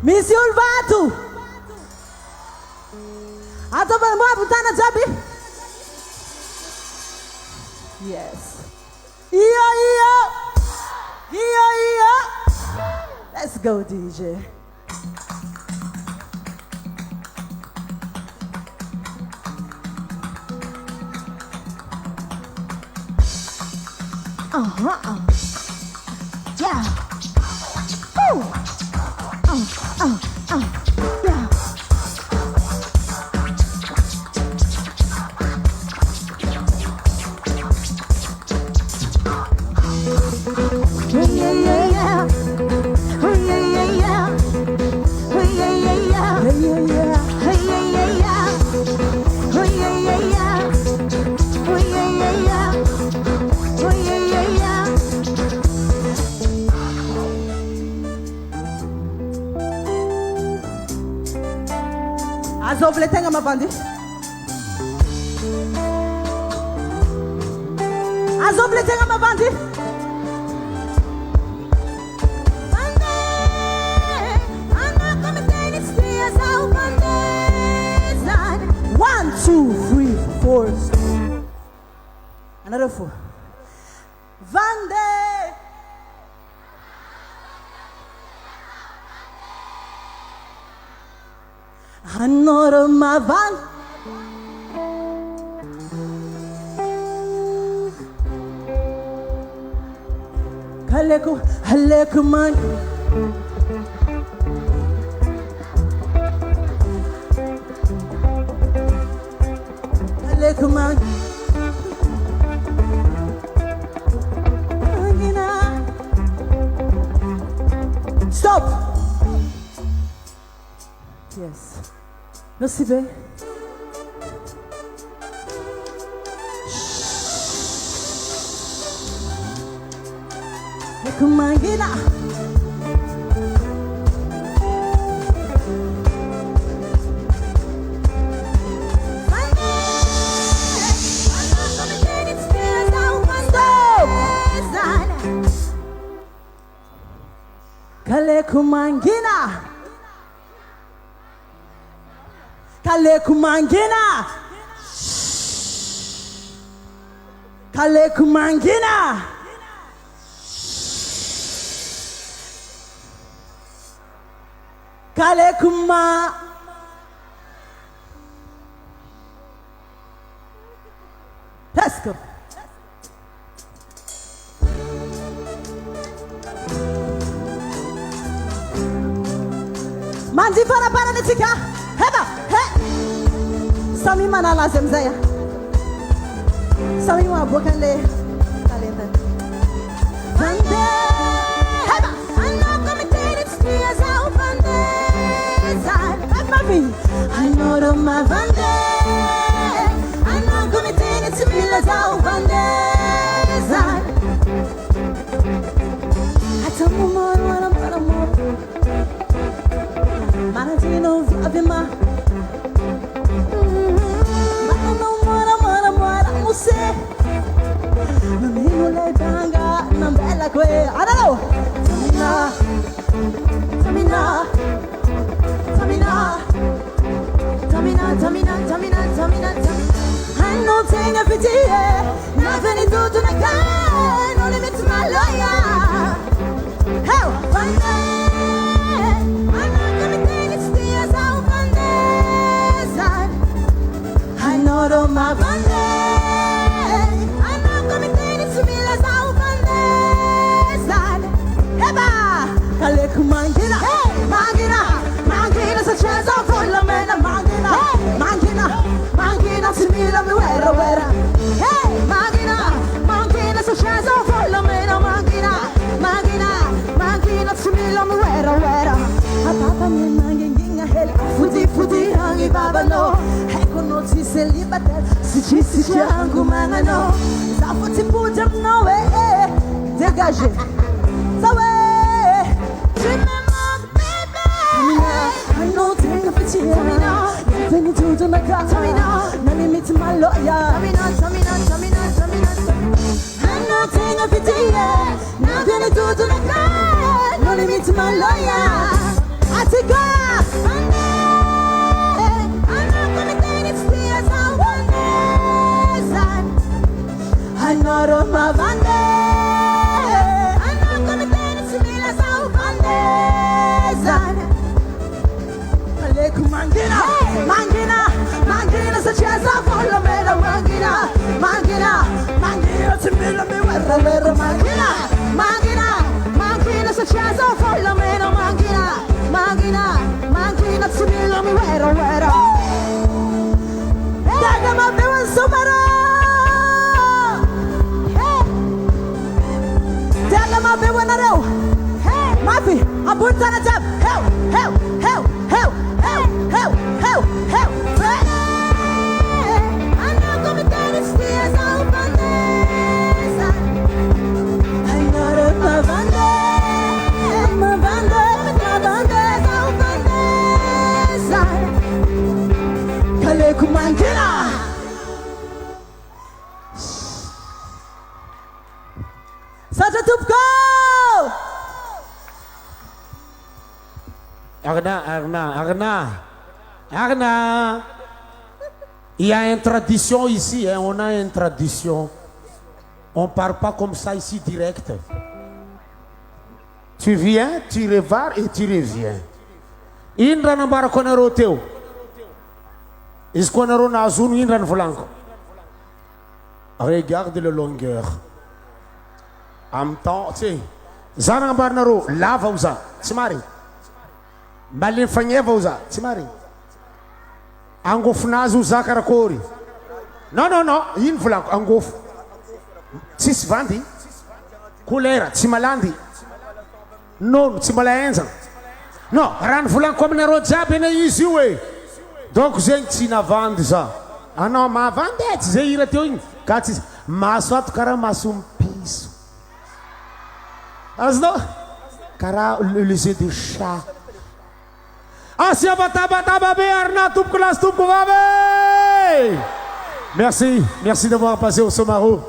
Miss Yulvatu. Atova Mabutana Jabi. Yes. Let's go, DJ. Yeah. Ooh. Yeah. Azovletenga Mavandy. Azovletenga Mavandy. One, two, three, four. Another four. Vande. Arnaah Mavandy. Kaleku man. Kaleku man. Stop. Yes. No sibe. Kumangina. Kale kumangina. Kale kumangina. Kale kumangina. Kale kuma. Let's go. Mandi para nitika. Heba. He. Sami mana lazim zaya. Sami wa bokale. Talenta. Vande. Heba. Arnaah committed tears out Vande. Arnaah Mavandy. Arnaah committed to me as out Vande. Manatino Avima. Mara Muse. Namino Ledanga, Nambella Kwe. I don't know. Tamina. I know thing of it here. Nothing to do to the guy. No limit to my lawyer. Hell, one day. I'm not gonna take it stairs out one day. I know the Mavandy. I'm not gonna take it to me as out one day. Heba, Kaleku Mangina. Hey, Mangina. Mangina's a chance of all the men. Mangina. Mangina to me, love me, wera. Hey, Mangina's a chance of all the men. Mangina to me, love me, wera. Papa me mangina hell, futi hangi baba no. Heko no si celibate, si changu mangano. Zafuti puta no way, dégagé. Ça way. I know thing of it here. Nothing to do like that. No limit to my lawyer. I know thing of it here. Nothing to do like that. No limit to my lawyer. I take Mavandy. Arnaah come tena simila sa ubandezana. Kaleku mangina, mangina, mangina sa chesa follow me la mangina, mangina, mangina simila me wera mangina, mangina, mangina sa chesa follow me la mangina, mangina, mangina simila me wera. Daga ma bewan Somaroho. Daga ma bewan araw. Mafi, abunta na jab. Help, help, help, help, help, help, help, help. Arnaah come tena stias ao bandeza. Arnaah Mavandy, Mavandy, Mavandy ao bandeza. Kaleku mangina. Saja tupko. Arnaah. Il y a une tradition ici, hein, on a une tradition. On ne part pas comme ça ici direct. Tu viens, tu revards et tu reviens. Indra nambara konaro teo. Is konaro na azun indra nvolanko. Regarde le longueur. En même temps, tu sais, zana barnaro lava uza, timari. Balin fanyeva uza, timari. Angofnazu uza karakori. Non, in volanko angof. Tis vandi. Kulera, timalandi. Non, timalaenza. Non, ran volanko aminaro jabe na izy io e. Donc zegny tsy navandy za. Anao mavandy tsy zay ira teo igny. Ka tsy maso ato karaha maso piso. Azonao? Karaha le jeu de chat. Asia bataba be Arnaah tompoko lasy tompoko vavy. Merci d'avoir passé au Somaroho.